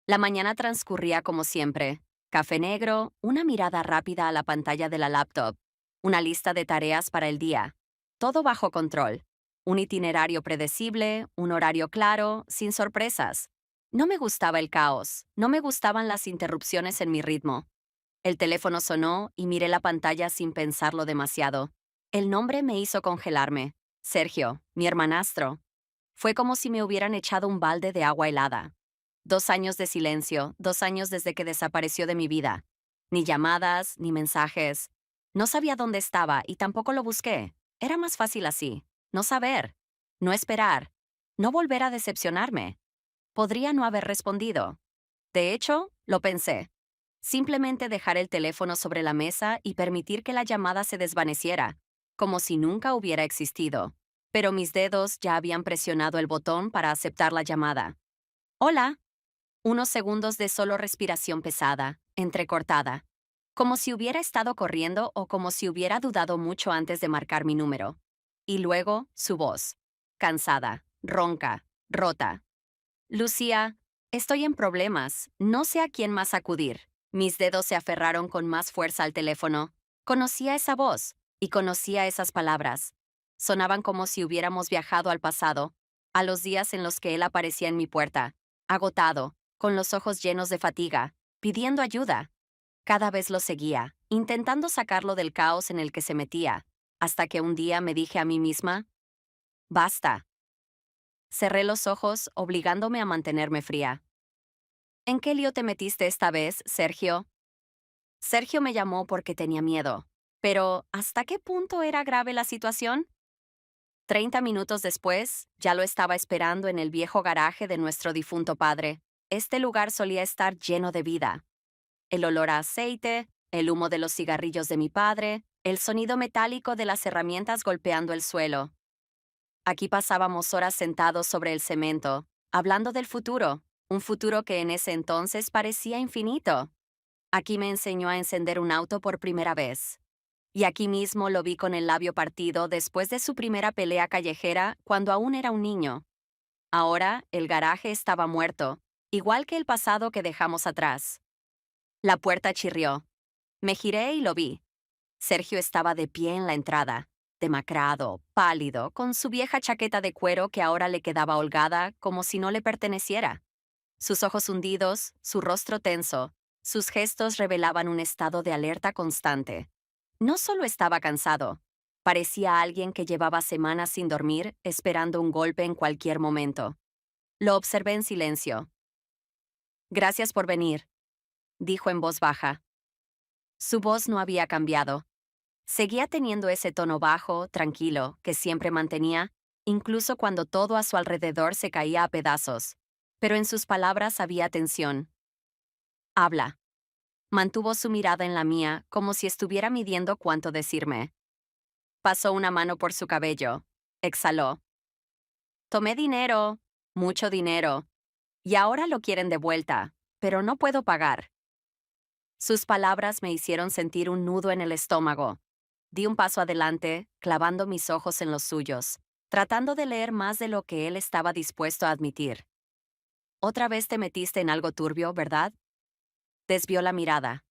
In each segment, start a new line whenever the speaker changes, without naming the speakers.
La mañana transcurría como siempre. Café negro, una mirada rápida a la pantalla de la laptop, una lista de tareas para el día. Todo bajo control. Un itinerario predecible, un horario claro, sin sorpresas. No me gustaba el caos, no me gustaban las interrupciones en mi ritmo. El teléfono sonó y miré la pantalla sin pensarlo demasiado. El nombre me hizo congelarme. Sergio, mi hermanastro. Fue como si me hubieran echado un balde de agua helada. 2 años de silencio, 2 años desde que desapareció de mi vida. Ni llamadas, ni mensajes. No sabía dónde estaba y tampoco lo busqué. Era más fácil así. No saber. No esperar. No volver a decepcionarme. Podría no haber respondido. De hecho, lo pensé. Simplemente dejar el teléfono sobre la mesa y permitir que la llamada se desvaneciera, como si nunca hubiera existido. Pero mis dedos ya habían presionado el botón para aceptar la llamada. Hola. Unos segundos de solo respiración pesada, entrecortada. Como si hubiera estado corriendo o como si hubiera dudado mucho antes de marcar mi número. Y luego, su voz. Cansada, ronca, rota. Lucía, estoy en problemas, no sé a quién más acudir. Mis dedos se aferraron con más fuerza al teléfono. Conocía esa voz y conocía esas palabras. Sonaban como si hubiéramos viajado al pasado, a los días en los que él aparecía en mi puerta, agotado, con los ojos llenos de fatiga, pidiendo ayuda. Cada vez lo seguía, intentando sacarlo del caos en el que se metía, hasta que un día me dije a mí misma, basta. Cerré los ojos, obligándome a mantenerme fría. ¿En qué lío te metiste esta vez, Sergio? Sergio me llamó porque tenía miedo. Pero, ¿hasta qué punto era grave la situación? 30 minutos después, ya lo estaba esperando en el viejo garaje de nuestro difunto padre. Este lugar solía estar lleno de vida. El olor a aceite, el humo de los cigarrillos de mi padre, el sonido metálico de las herramientas golpeando el suelo. Aquí pasábamos horas sentados sobre el cemento, hablando del futuro, un futuro que en ese entonces parecía infinito. Aquí me enseñó a encender un auto por primera vez. Y aquí mismo lo vi con el labio partido después de su primera pelea callejera cuando aún era un niño. Ahora, el garaje estaba muerto, igual que el pasado que dejamos atrás. La puerta chirrió. Me giré y lo vi. Sergio estaba de pie en la entrada, demacrado, pálido, con su vieja chaqueta de cuero que ahora le quedaba holgada como si no le perteneciera. Sus ojos hundidos, su rostro tenso, sus gestos revelaban un estado de alerta constante. No solo estaba cansado, parecía alguien que llevaba semanas sin dormir, esperando un golpe en cualquier momento. Lo observé en silencio. Gracias por venir, dijo en voz baja. Su voz no había cambiado. Seguía teniendo ese tono bajo, tranquilo, que siempre mantenía, incluso cuando todo a su alrededor se caía a pedazos. Pero en sus palabras había tensión. Habla. Mantuvo su mirada en la mía, como si estuviera midiendo cuánto decirme. Pasó una mano por su cabello. Exhaló. Tomé dinero, mucho dinero, y ahora lo quieren de vuelta, pero no puedo pagar. Sus palabras me hicieron sentir un nudo en el estómago. Di un paso adelante, clavando mis ojos en los suyos, tratando de leer más de lo que él estaba dispuesto a admitir. Otra vez te metiste en algo turbio, ¿verdad? Desvió la mirada.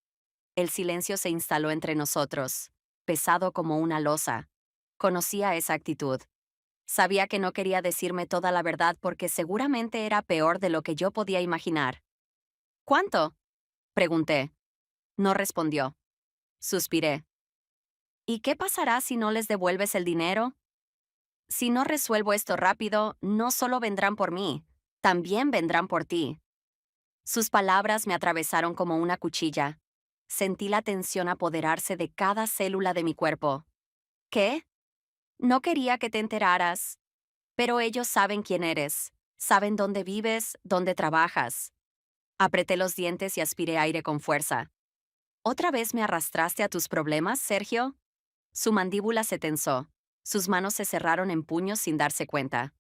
El silencio se instaló entre nosotros, pesado como una losa. Conocía esa actitud. Sabía que no quería decirme toda la verdad porque seguramente era peor de lo que yo podía imaginar. ¿Cuánto? Pregunté. No respondió. Suspiré. ¿Y qué pasará si no les devuelves el dinero? Si no resuelvo esto rápido, no solo vendrán por mí, también vendrán por ti. Sus palabras me atravesaron como una cuchilla. Sentí la tensión apoderarse de cada célula de mi cuerpo. ¿Qué? No quería que te enteraras. Pero ellos saben quién eres, saben dónde vives, dónde trabajas. Apreté los dientes y aspiré aire con fuerza. ¿Otra vez me arrastraste a tus problemas, Sergio? Su mandíbula se tensó. Sus manos se cerraron en puños sin darse cuenta.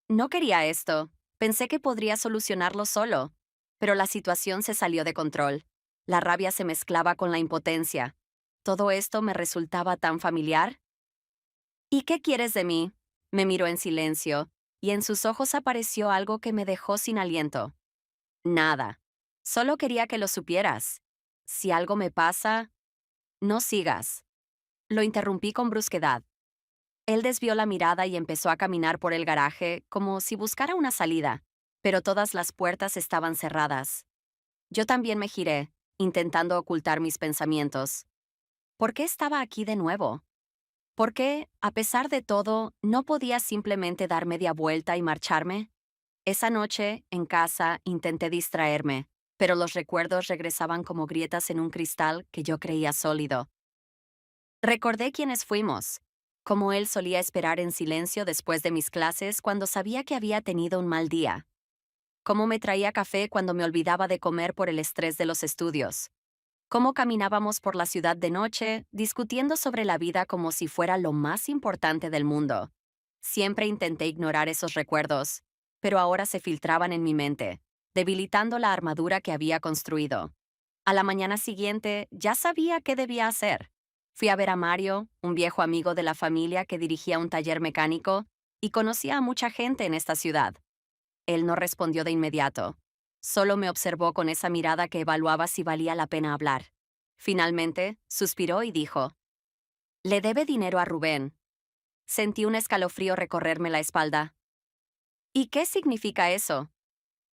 No quería esto. Pensé que podría solucionarlo solo. Pero la situación se salió de control. La rabia se mezclaba con la impotencia. Todo esto me resultaba tan familiar. ¿Y qué quieres de mí? Me miró en silencio, y en sus ojos apareció algo que me dejó sin aliento. Nada. Solo quería que lo supieras. Si algo me pasa, no sigas. Lo interrumpí con brusquedad. Él desvió la mirada y empezó a caminar por el garaje como si buscara una salida, pero todas las puertas estaban cerradas. Yo también me giré, intentando ocultar mis pensamientos. ¿Por qué estaba aquí de nuevo? ¿Por qué, a pesar de todo, no podía simplemente dar media vuelta y marcharme? Esa noche, en casa, intenté distraerme, pero los recuerdos regresaban como grietas en un cristal que yo creía sólido. Recordé quiénes fuimos, cómo él solía esperar en silencio después de mis clases cuando sabía que había tenido un mal día, cómo me traía café cuando me olvidaba de comer por el estrés de los estudios, cómo caminábamos por la ciudad de noche, discutiendo sobre la vida como si fuera lo más importante del mundo. Siempre intenté ignorar esos recuerdos, pero ahora se filtraban en mi mente, debilitando la armadura que había construido. A la mañana siguiente ya sabía qué debía hacer. Fui a ver a Mario, un viejo amigo de la familia que dirigía un taller mecánico, y conocía a mucha gente en esta ciudad. Él no respondió de inmediato. Solo me observó con esa mirada que evaluaba si valía la pena hablar. Finalmente, suspiró y dijo, «Le debe dinero a Rubén». Sentí un escalofrío recorrerme la espalda. ¿Y qué significa eso?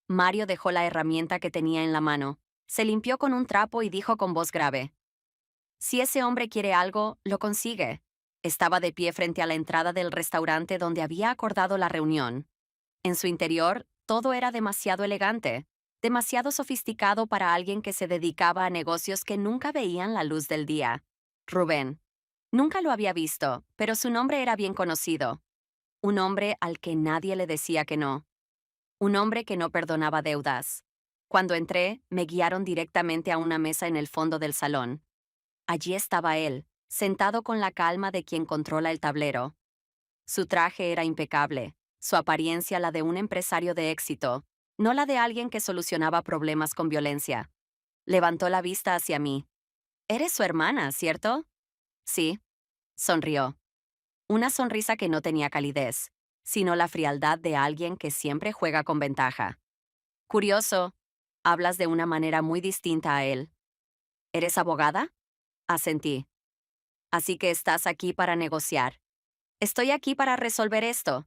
Mario dejó la herramienta que tenía en la mano, se limpió con un trapo y dijo con voz grave, «Si ese hombre quiere algo, lo consigue». Estaba de pie frente a la entrada del restaurante donde había acordado la reunión. En su interior, todo era demasiado elegante, demasiado sofisticado para alguien que se dedicaba a negocios que nunca veían la luz del día. Rubén. Nunca lo había visto, pero su nombre era bien conocido. Un hombre al que nadie le decía que no. Un hombre que no perdonaba deudas. Cuando entré, me guiaron directamente a una mesa en el fondo del salón. Allí estaba él, sentado con la calma de quien controla el tablero. Su traje era impecable, su apariencia la de un empresario de éxito, no la de alguien que solucionaba problemas con violencia. Levantó la vista hacia mí. «Eres su hermana, ¿cierto?» «Sí», sonrió. Una sonrisa que no tenía calidez, sino la frialdad de alguien que siempre juega con ventaja. «Curioso, hablas de una manera muy distinta a él». «¿Eres abogada?» Asentí. «Así que estás aquí para negociar». «Estoy aquí para resolver esto».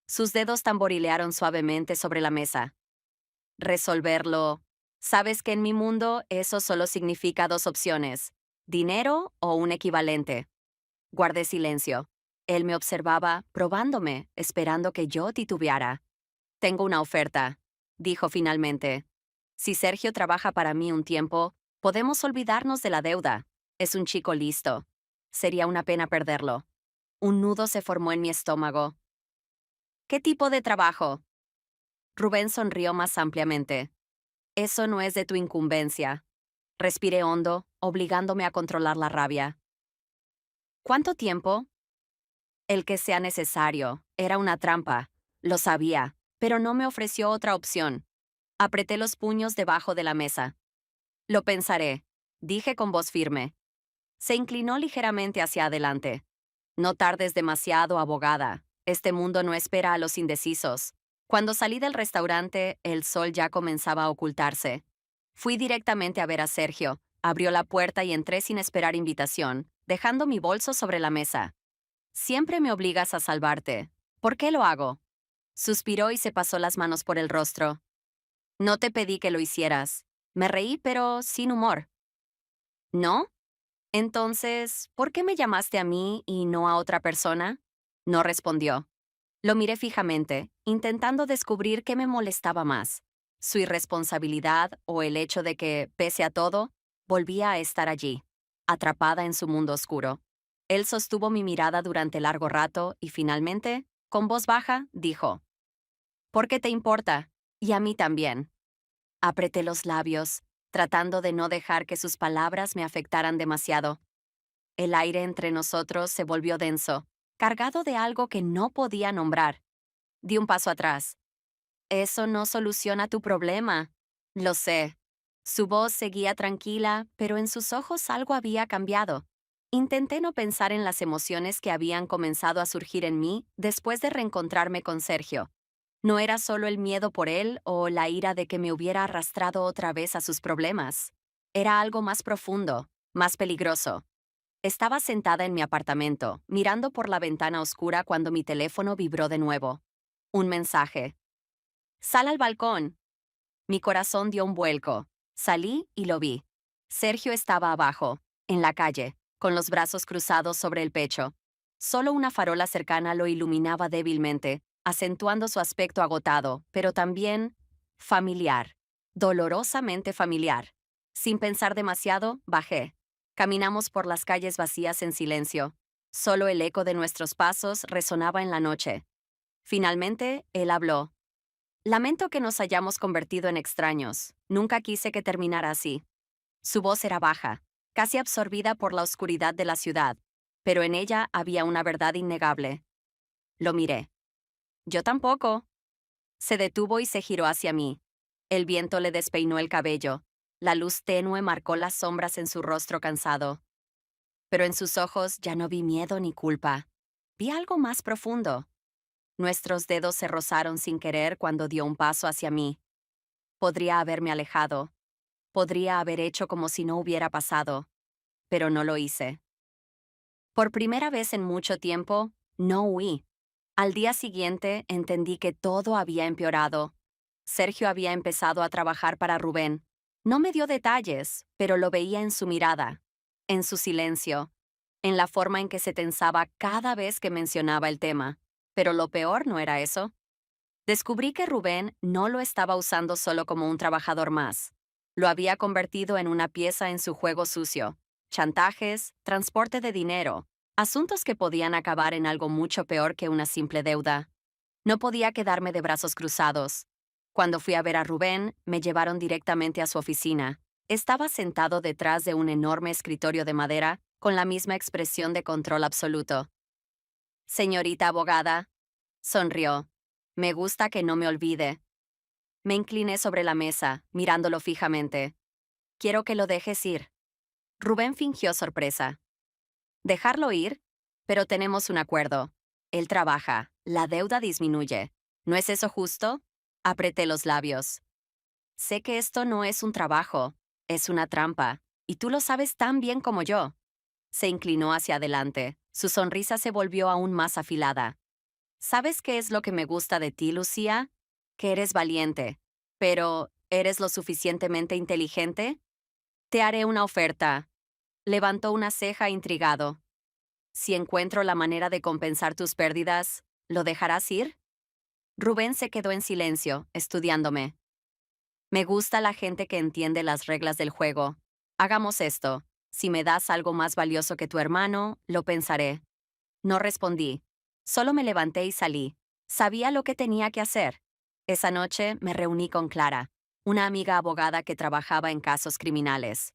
Sus dedos tamborilearon suavemente sobre la mesa. «Resolverlo. Sabes que en mi mundo eso solo significa dos opciones, dinero o un equivalente». Guardé silencio. Él me observaba, probándome, esperando que yo titubeara. «Tengo una oferta», dijo finalmente. «Si Sergio trabaja para mí un tiempo, podemos olvidarnos de la deuda. Es un chico listo. Sería una pena perderlo». Un nudo se formó en mi estómago. «¿Qué tipo de trabajo?» Rubén sonrió más ampliamente. «Eso no es de tu incumbencia». Respiré hondo, obligándome a controlar la rabia. «¿Cuánto tiempo?» «El que sea necesario. Era una trampa. Lo sabía, pero no me ofreció otra opción». Apreté los puños debajo de la mesa. «Lo pensaré», dije con voz firme. Se inclinó ligeramente hacia adelante. «No tardes demasiado, abogada. Este mundo no espera a los indecisos». Cuando salí del restaurante, el sol ya comenzaba a ocultarse. Fui directamente a ver a Sergio, abrió la puerta y entré sin esperar invitación, dejando mi bolso sobre la mesa. «Siempre me obligas a salvarte. ¿Por qué lo hago?» Suspiró y se pasó las manos por el rostro. «No te pedí que lo hicieras». Me reí, pero sin humor. «¿No? Entonces, ¿por qué me llamaste a mí y no a otra persona?» No respondió. Lo miré fijamente, intentando descubrir qué me molestaba más, su irresponsabilidad o el hecho de que, pese a todo, volvía a estar allí, atrapada en su mundo oscuro. Él sostuvo mi mirada durante largo rato y finalmente, con voz baja, dijo, «¿Por qué te importa? Y a mí también». Apreté los labios, tratando de no dejar que sus palabras me afectaran demasiado. El aire entre nosotros se volvió denso, cargado de algo que no podía nombrar. Di un paso atrás. «Eso no soluciona tu problema». «Lo sé». Su voz seguía tranquila, pero en sus ojos algo había cambiado. Intenté no pensar en las emociones que habían comenzado a surgir en mí después de reencontrarme con Sergio. No era solo el miedo por él o la ira de que me hubiera arrastrado otra vez a sus problemas. Era algo más profundo, más peligroso. Estaba sentada en mi apartamento, mirando por la ventana oscura cuando mi teléfono vibró de nuevo. Un mensaje. Sal al balcón. Mi corazón dio un vuelco. Salí y lo vi. Sergio estaba abajo, en la calle, con los brazos cruzados sobre el pecho. Solo una farola cercana lo iluminaba débilmente, acentuando su aspecto agotado, pero también familiar, dolorosamente familiar. Sin pensar demasiado, bajé. Caminamos por las calles vacías en silencio. Solo el eco de nuestros pasos resonaba en la noche. Finalmente, él habló. Lamento que nos hayamos convertido en extraños. Nunca quise que terminara así. Su voz era baja, casi absorbida por la oscuridad de la ciudad, pero en ella había una verdad innegable. Lo miré. Yo tampoco. Se detuvo y se giró hacia mí. El viento le despeinó el cabello. La luz tenue marcó las sombras en su rostro cansado. Pero en sus ojos ya no vi miedo ni culpa. Vi algo más profundo. Nuestros dedos se rozaron sin querer cuando dio un paso hacia mí. Podría haberme alejado. Podría haber hecho como si no hubiera pasado. Pero no lo hice. Por primera vez en mucho tiempo, no huí. Al día siguiente entendí que todo había empeorado. Sergio había empezado a trabajar para Rubén. No me dio detalles, pero lo veía en su mirada, en su silencio, en la forma en que se tensaba cada vez que mencionaba el tema. Pero lo peor no era eso. Descubrí que Rubén no lo estaba usando solo como un trabajador más. Lo había convertido en una pieza en su juego sucio. Chantajes, transporte de dinero, asuntos que podían acabar en algo mucho peor que una simple deuda. No podía quedarme de brazos cruzados. Cuando fui a ver a Rubén, me llevaron directamente a su oficina. Estaba sentado detrás de un enorme escritorio de madera, con la misma expresión de control absoluto. Señorita abogada, sonrió. Me gusta que no me olvide. Me incliné sobre la mesa, mirándolo fijamente. Quiero que lo dejes ir. Rubén fingió sorpresa. ¿Dejarlo ir? Pero tenemos un acuerdo. Él trabaja, la deuda disminuye. ¿No es eso justo? Apreté los labios. Sé que esto no es un trabajo, es una trampa, y tú lo sabes tan bien como yo. Se inclinó hacia adelante. Su sonrisa se volvió aún más afilada. ¿Sabes qué es lo que me gusta de ti, Lucía? Que eres valiente. Pero, ¿eres lo suficientemente inteligente? Te haré una oferta. Levantó una ceja intrigado. Si encuentro la manera de compensar tus pérdidas, ¿lo dejarás ir? Rubén se quedó en silencio, estudiándome. Me gusta la gente que entiende las reglas del juego. Hagamos esto. Si me das algo más valioso que tu hermano, lo pensaré. No respondí. Solo me levanté y salí. Sabía lo que tenía que hacer. Esa noche me reuní con Clara, una amiga abogada que trabajaba en casos criminales.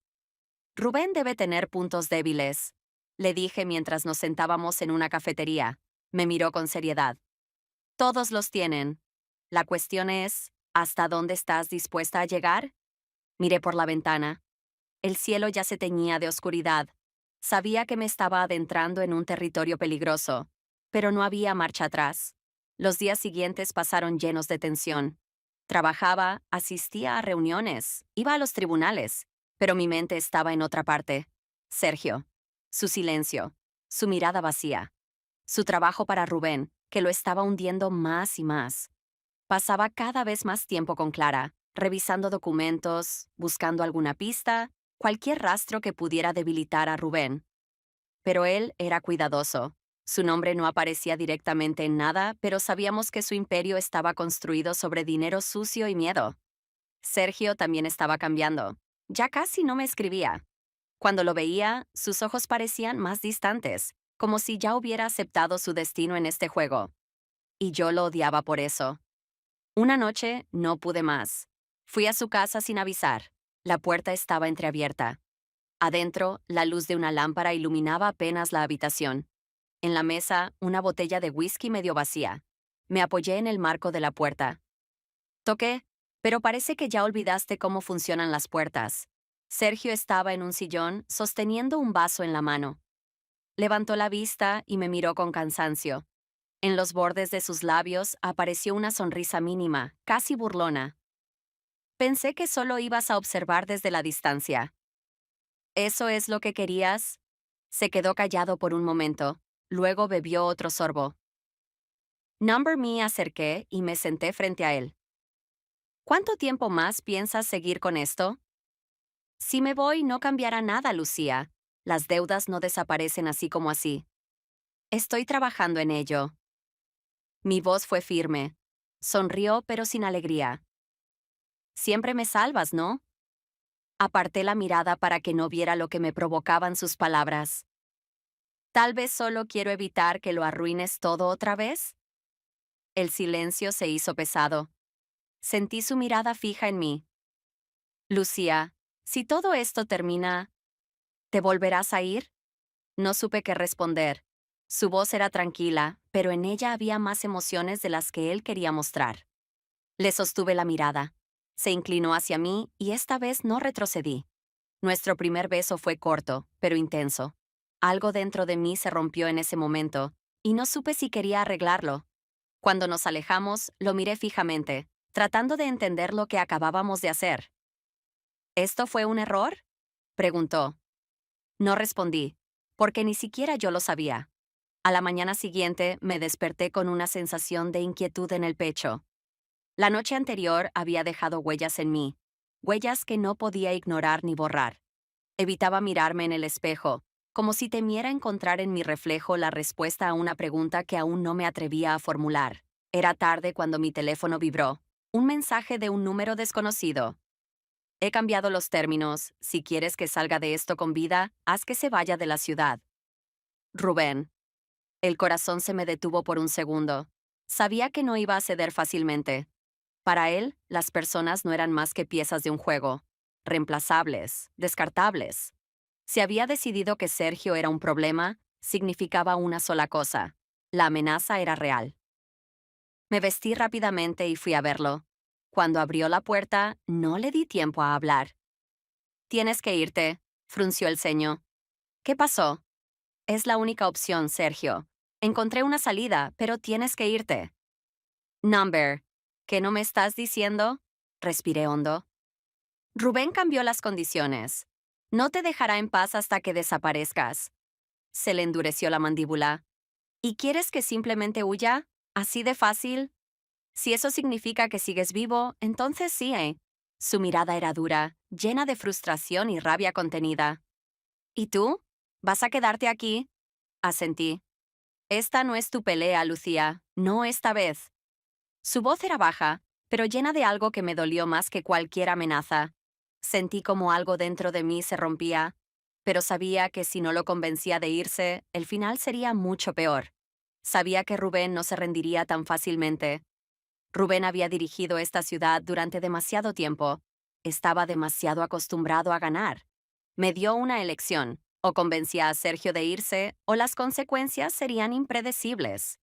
Rubén debe tener puntos débiles, le dije mientras nos sentábamos en una cafetería. Me miró con seriedad. Todos los tienen. La cuestión es, ¿hasta dónde estás dispuesta a llegar? Miré por la ventana. El cielo ya se teñía de oscuridad. Sabía que me estaba adentrando en un territorio peligroso, pero no había marcha atrás. Los días siguientes pasaron llenos de tensión. Trabajaba, asistía a reuniones, iba a los tribunales, pero mi mente estaba en otra parte. Sergio. Su silencio. Su mirada vacía. Su trabajo para Rubén, que lo estaba hundiendo más y más. Pasaba cada vez más tiempo con Clara, revisando documentos, buscando alguna pista, cualquier rastro que pudiera debilitar a Rubén. Pero él era cuidadoso. Su nombre no aparecía directamente en nada, pero sabíamos que su imperio estaba construido sobre dinero sucio y miedo. Sergio también estaba cambiando. Ya casi no me escribía. Cuando lo veía, sus ojos parecían más distantes, como si ya hubiera aceptado su destino en este juego. Y yo lo odiaba por eso. Una noche no pude más. Fui a su casa sin avisar. La puerta estaba entreabierta. Adentro, la luz de una lámpara iluminaba apenas la habitación. En la mesa, una botella de whisky medio vacía. Me apoyé en el marco de la puerta. Toqué, pero parece que ya olvidaste cómo funcionan las puertas. Sergio estaba en un sillón, sosteniendo un vaso en la mano. Levantó la vista y me miró con cansancio. En los bordes de sus labios apareció una sonrisa mínima, casi burlona. Pensé que solo ibas a observar desde la distancia. ¿Eso es lo que querías? Se quedó callado por un momento, luego bebió otro sorbo. Me acerqué y me senté frente a él. ¿Cuánto tiempo más piensas seguir con esto? Si me voy, no cambiará nada, Lucía. Las deudas no desaparecen así como así. Estoy trabajando en ello. Mi voz fue firme. Sonrió, pero sin alegría. Siempre me salvas, ¿no? Aparté la mirada para que no viera lo que me provocaban sus palabras. Tal vez solo quiero evitar que lo arruines todo otra vez. El silencio se hizo pesado. Sentí su mirada fija en mí. Lucía, si todo esto termina, ¿te volverás a ir? No supe qué responder. Su voz era tranquila, pero en ella había más emociones de las que él quería mostrar. Le sostuve la mirada. Se inclinó hacia mí y esta vez no retrocedí. Nuestro primer beso fue corto, pero intenso. Algo dentro de mí se rompió en ese momento, y no supe si quería arreglarlo. Cuando nos alejamos, lo miré fijamente, tratando de entender lo que acabábamos de hacer. ¿Esto fue un error? Preguntó. No respondí, porque ni siquiera yo lo sabía. A la mañana siguiente me desperté con una sensación de inquietud en el pecho. La noche anterior había dejado huellas en mí, huellas que no podía ignorar ni borrar. Evitaba mirarme en el espejo, como si temiera encontrar en mi reflejo la respuesta a una pregunta que aún no me atrevía a formular. Era tarde cuando mi teléfono vibró. Un mensaje de un número desconocido. He cambiado los términos. Si quieres que salga de esto con vida, haz que se vaya de la ciudad. Rubén. El corazón se me detuvo por un segundo. Sabía que no iba a ceder fácilmente. Para él, las personas no eran más que piezas de un juego, reemplazables, descartables. Si había decidido que Sergio era un problema, significaba una sola cosa: la amenaza era real. Me vestí rápidamente y fui a verlo. Cuando abrió la puerta, no le di tiempo a hablar. Tienes que irte, frunció el ceño. ¿Qué pasó? Es la única opción, Sergio. Encontré una salida, pero tienes que irte. Number, ¿qué no me estás diciendo? Respiré hondo. Rubén cambió las condiciones. No te dejará en paz hasta que desaparezcas. Se le endureció la mandíbula. ¿Y quieres que simplemente huya? ¿Así de fácil? Si eso significa que sigues vivo, entonces sí, ¿eh? Su mirada era dura, llena de frustración y rabia contenida. ¿Y tú? ¿Vas a quedarte aquí? Asentí. Esta no es tu pelea, Lucía. No esta vez. Su voz era baja, pero llena de algo que me dolió más que cualquier amenaza. Sentí como algo dentro de mí se rompía, pero sabía que si no lo convencía de irse, el final sería mucho peor. Sabía que Rubén no se rendiría tan fácilmente. Rubén había dirigido esta ciudad durante demasiado tiempo. Estaba demasiado acostumbrado a ganar. Me dio una elección: o convencía a Sergio de irse, o las consecuencias serían impredecibles.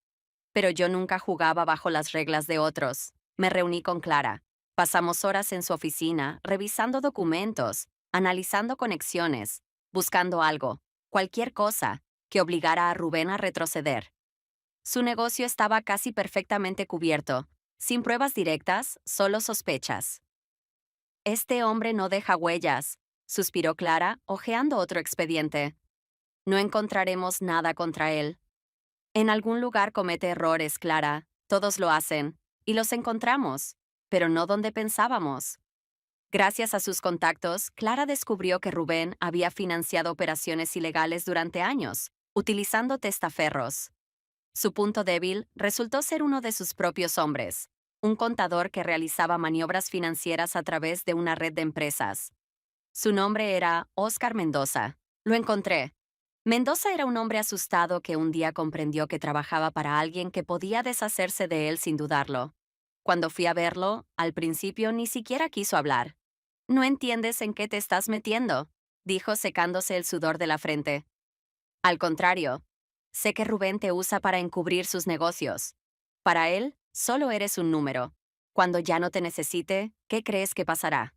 Pero yo nunca jugaba bajo las reglas de otros. Me reuní con Clara. Pasamos horas en su oficina, revisando documentos, analizando conexiones, buscando algo, cualquier cosa, que obligara a Rubén a retroceder. Su negocio estaba casi perfectamente cubierto, sin pruebas directas, solo sospechas. Este hombre no deja huellas, suspiró Clara, hojeando otro expediente. No encontraremos nada contra él. En algún lugar comete errores, Clara. Todos lo hacen. Y los encontramos. Pero no donde pensábamos. Gracias a sus contactos, Clara descubrió que Rubén había financiado operaciones ilegales durante años, utilizando testaferros. Su punto débil resultó ser uno de sus propios hombres, un contador que realizaba maniobras financieras a través de una red de empresas. Su nombre era Óscar Mendoza. Lo encontré. Mendoza era un hombre asustado que un día comprendió que trabajaba para alguien que podía deshacerse de él sin dudarlo. Cuando fui a verlo, al principio ni siquiera quiso hablar. «No entiendes en qué te estás metiendo», dijo secándose el sudor de la frente. «Al contrario, sé que Rubén te usa para encubrir sus negocios. Para él, solo eres un número. Cuando ya no te necesite, ¿qué crees que pasará?»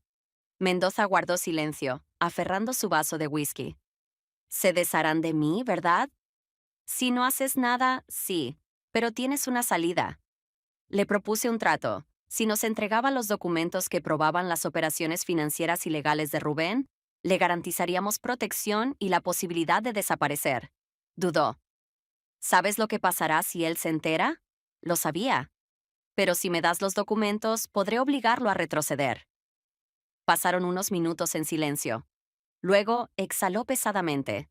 Mendoza guardó silencio, aferrando su vaso de whisky. «Se desharán de mí, ¿verdad?» «Si no haces nada, sí. pero tienes una salida. Le propuse un trato. Si nos entregaba los documentos que probaban las operaciones financieras ilegales de Rubén, le garantizaríamos protección y la posibilidad de desaparecer. Dudó. ¿Sabes lo que pasará si él se entera? Lo sabía. Pero si me das los documentos, podré obligarlo a retroceder. Pasaron unos minutos en silencio. Luego exhaló pesadamente.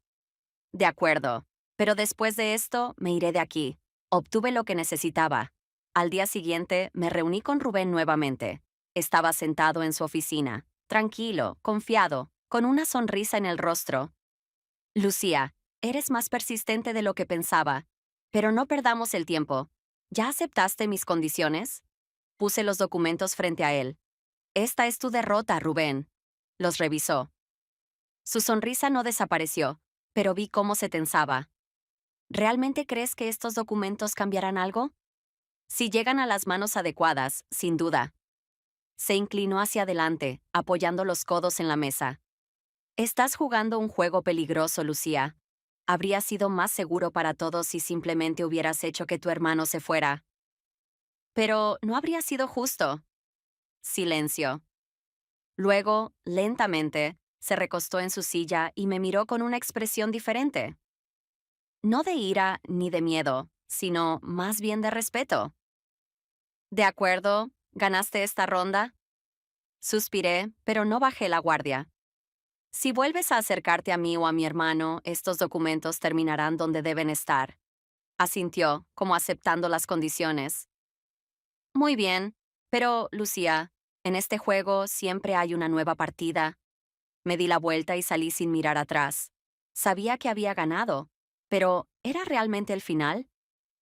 De acuerdo, pero después de esto me iré de aquí. Obtuve lo que necesitaba. Al día siguiente me reuní con Rubén nuevamente. Estaba sentado en su oficina, tranquilo, confiado, con una sonrisa en el rostro. Lucía, eres más persistente de lo que pensaba. Pero no perdamos el tiempo. ¿Ya aceptaste mis condiciones? Puse los documentos frente a él. Esta es tu derrota, Rubén. Los revisó. Su sonrisa no desapareció, pero vi cómo se tensaba. ¿Realmente crees que estos documentos cambiarán algo? Si llegan a las manos adecuadas, sin duda. Se inclinó hacia adelante, apoyando los codos en la mesa. Estás jugando un juego peligroso, Lucía. Habría sido más seguro para todos si simplemente hubieras hecho que tu hermano se fuera. Pero no habría sido justo. Silencio. Luego, lentamente, se recostó en su silla y me miró con una expresión diferente. No de ira ni de miedo, sino más bien de respeto. De acuerdo, ¿ganaste esta ronda? Suspiré, pero no bajé la guardia. Si vuelves a acercarte a mí o a mi hermano, estos documentos terminarán donde deben estar. Asintió, como aceptando las condiciones. Muy bien, pero, Lucía, en este juego siempre hay una nueva partida. Me di la vuelta y salí sin mirar atrás. Sabía que había ganado, pero ¿era realmente el final?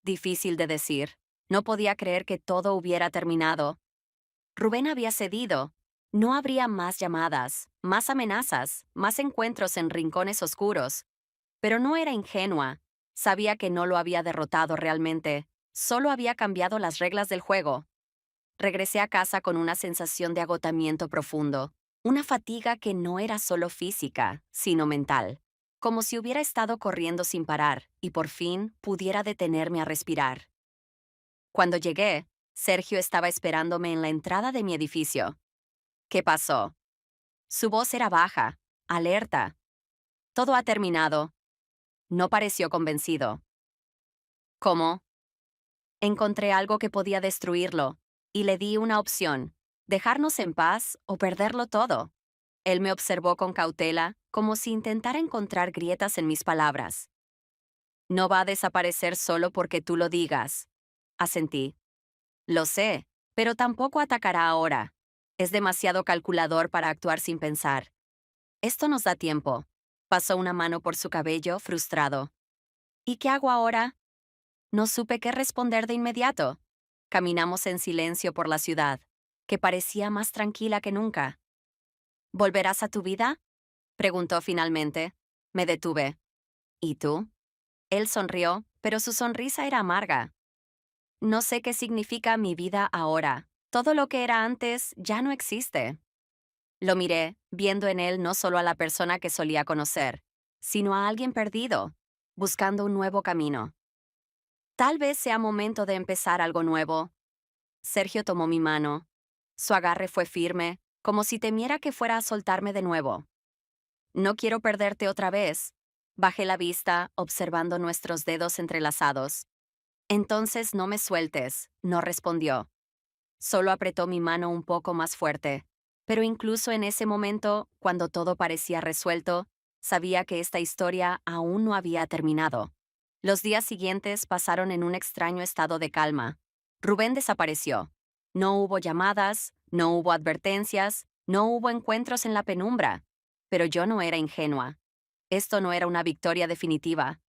Difícil de decir. No podía creer que todo hubiera terminado. Rubén había cedido. No habría más llamadas, más amenazas, más encuentros en rincones oscuros. Pero no era ingenua. Sabía que no lo había derrotado realmente. Solo había cambiado las reglas del juego. Regresé a casa con una sensación de agotamiento profundo. Una fatiga que no era solo física, sino mental. Como si hubiera estado corriendo sin parar y por fin pudiera detenerme a respirar. Cuando llegué, Sergio estaba esperándome en la entrada de mi edificio. ¿Qué pasó? Su voz era baja, alerta. Todo ha terminado. No pareció convencido. ¿Cómo? Encontré algo que podía destruirlo, y le di una opción: dejarnos en paz o perderlo todo. Él me observó con cautela, como si intentara encontrar grietas en mis palabras. No va a desaparecer solo porque tú lo digas. Asentí. Lo sé, pero tampoco atacará ahora. Es demasiado calculador para actuar sin pensar. Esto nos da tiempo. Pasó una mano por su cabello, frustrado. ¿Y qué hago ahora? No supe qué responder de inmediato. Caminamos en silencio por la ciudad, que parecía más tranquila que nunca. ¿Volverás a tu vida? Preguntó finalmente. Me detuve. ¿Y tú? Él sonrió, pero su sonrisa era amarga. No sé qué significa mi vida ahora. Todo lo que era antes ya no existe. Lo miré, viendo en él no solo a la persona que solía conocer, sino a alguien perdido, buscando un nuevo camino. Tal vez sea momento de empezar algo nuevo. Sergio tomó mi mano. Su agarre fue firme, como si temiera que fuera a soltarme de nuevo. No quiero perderte otra vez. Bajé la vista, observando nuestros dedos entrelazados. Entonces no me sueltes, no respondió. Solo apretó mi mano un poco más fuerte. Pero incluso en ese momento, cuando todo parecía resuelto, sabía que esta historia aún no había terminado. Los días siguientes pasaron en un extraño estado de calma. Rubén desapareció. No hubo llamadas, no hubo advertencias, no hubo encuentros en la penumbra. Pero yo no era ingenua. Esto no era una victoria definitiva.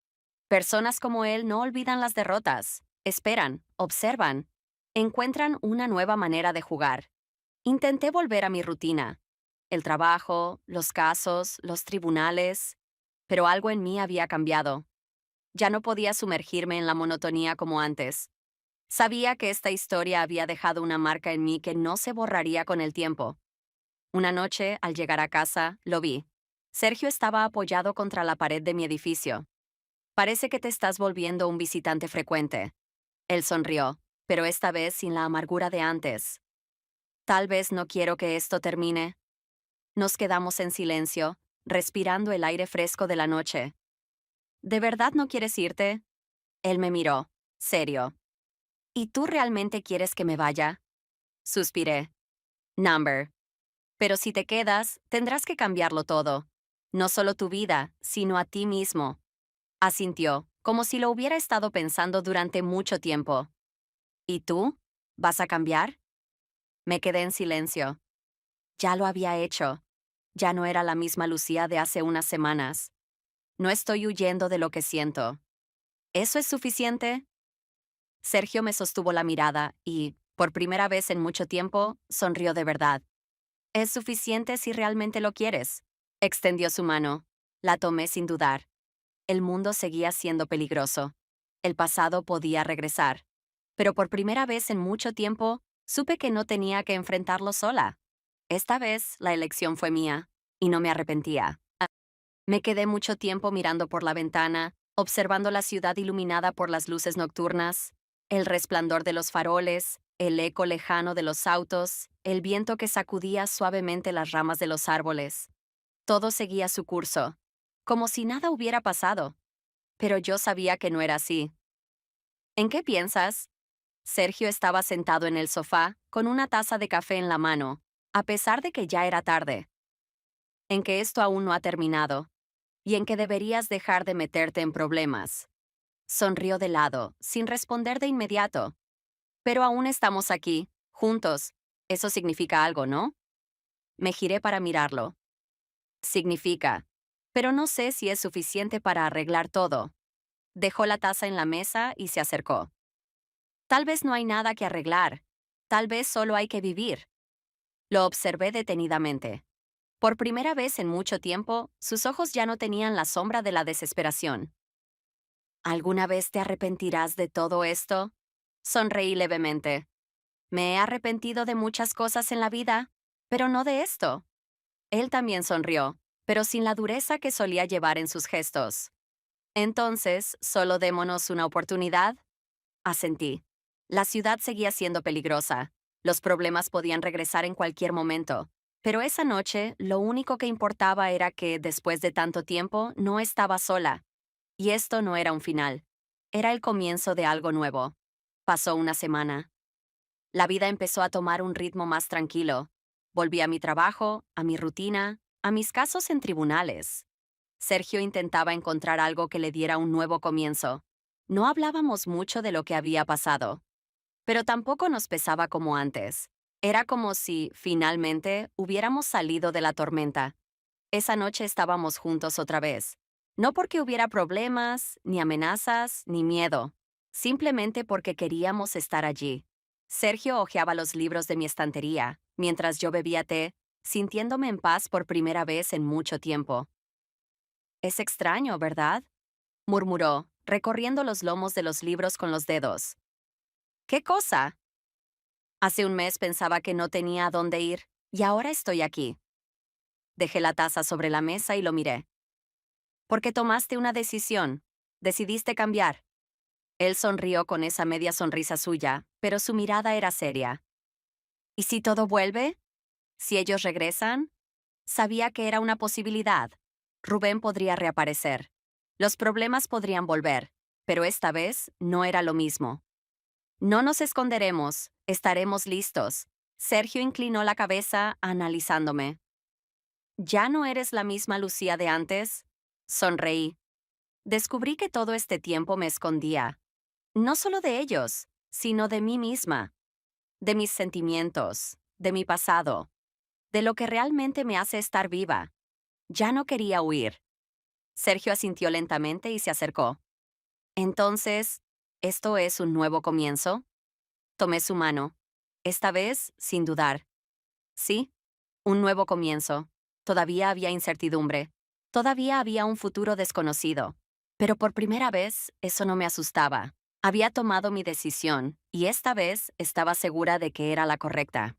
Personas como él no olvidan las derrotas. Esperan, observan, encuentran una nueva manera de jugar. Intenté volver a mi rutina. El trabajo, los casos, los tribunales. Pero algo en mí había cambiado. Ya no podía sumergirme en la monotonía como antes. Sabía que esta historia había dejado una marca en mí que no se borraría con el tiempo. Una noche, al llegar a casa, lo vi. Sergio estaba apoyado contra la pared de mi edificio. Parece que te estás volviendo un visitante frecuente. Él sonrió, pero esta vez sin la amargura de antes. Tal vez no quiero que esto termine. Nos quedamos en silencio, respirando el aire fresco de la noche. ¿De verdad no quieres irte? Él me miró, serio. ¿Y tú realmente quieres que me vaya? Suspiré. Number. Pero si te quedas, tendrás que cambiarlo todo. No solo tu vida, sino a ti mismo. Asintió, como si lo hubiera estado pensando durante mucho tiempo. ¿Y tú? ¿Vas a cambiar? Me quedé en silencio. Ya lo había hecho. Ya no era la misma Lucía de hace unas semanas. No estoy huyendo de lo que siento. ¿Eso es suficiente? Sergio me sostuvo la mirada y, por primera vez en mucho tiempo, sonrió de verdad. Es suficiente si realmente lo quieres. Extendió su mano. La tomé sin dudar. El mundo seguía siendo peligroso. El pasado podía regresar. Pero por primera vez en mucho tiempo, supe que no tenía que enfrentarlo sola. Esta vez, la elección fue mía, y no me arrepentía. Me quedé mucho tiempo mirando por la ventana, observando la ciudad iluminada por las luces nocturnas, el resplandor de los faroles, el eco lejano de los autos, el viento que sacudía suavemente las ramas de los árboles. Todo seguía su curso, como si nada hubiera pasado. Pero yo sabía que no era así. ¿En qué piensas? Sergio estaba sentado en el sofá, con una taza de café en la mano, a pesar de que ya era tarde. En que esto aún no ha terminado, y en que deberías dejar de meterte en problemas. Sonrió de lado, sin responder de inmediato. Pero aún estamos aquí, juntos. Eso significa algo, ¿no? Me giré para mirarlo. Significa. Pero no sé si es suficiente para arreglar todo. Dejó la taza en la mesa y se acercó. Tal vez no hay nada que arreglar. Tal vez solo hay que vivir. Lo observé detenidamente. Por primera vez en mucho tiempo, sus ojos ya no tenían la sombra de la desesperación. ¿Alguna vez te arrepentirás de todo esto? Sonreí levemente. Me he arrepentido de muchas cosas en la vida, pero no de esto. Él también sonrió, pero sin la dureza que solía llevar en sus gestos. Entonces, ¿solo démonos una oportunidad? Asentí. La ciudad seguía siendo peligrosa. Los problemas podían regresar en cualquier momento. Pero esa noche, lo único que importaba era que, después de tanto tiempo, no estaba sola. Y esto no era un final. Era el comienzo de algo nuevo. Pasó una semana. La vida empezó a tomar un ritmo más tranquilo. Volví a mi trabajo, a mi rutina, a mis casos en tribunales. Sergio intentaba encontrar algo que le diera un nuevo comienzo. No hablábamos mucho de lo que había pasado, pero tampoco nos pesaba como antes. Era como si, finalmente, hubiéramos salido de la tormenta. Esa noche estábamos juntos otra vez. No porque hubiera problemas, ni amenazas, ni miedo. Simplemente porque queríamos estar allí. Sergio hojeaba los libros de mi estantería, mientras yo bebía té, sintiéndome en paz por primera vez en mucho tiempo. Es extraño, ¿verdad? Murmuró, recorriendo los lomos de los libros con los dedos. ¿Qué cosa? Hace un mes pensaba que no tenía a dónde ir, y ahora estoy aquí. Dejé la taza sobre la mesa y lo miré. Porque tomaste una decisión. Decidiste cambiar. Él sonrió con esa media sonrisa suya, pero su mirada era seria. ¿Y si todo vuelve? ¿Si ellos regresan? Sabía que era una posibilidad. Rubén podría reaparecer. Los problemas podrían volver, pero esta vez no era lo mismo. No nos esconderemos, estaremos listos. Sergio inclinó la cabeza, analizándome. ¿Ya no eres la misma Lucía de antes? Sonreí. Descubrí que todo este tiempo me escondía. No solo de ellos, sino de mí misma, de mis sentimientos, de mi pasado, de lo que realmente me hace estar viva. Ya no quería huir. Sergio asintió lentamente y se acercó. Entonces, ¿esto es un nuevo comienzo? Tomé su mano. Esta vez, sin dudar. Sí, un nuevo comienzo. Todavía había incertidumbre. Todavía había un futuro desconocido. Pero por primera vez, eso no me asustaba. Había tomado mi decisión, y esta vez estaba segura de que era la correcta.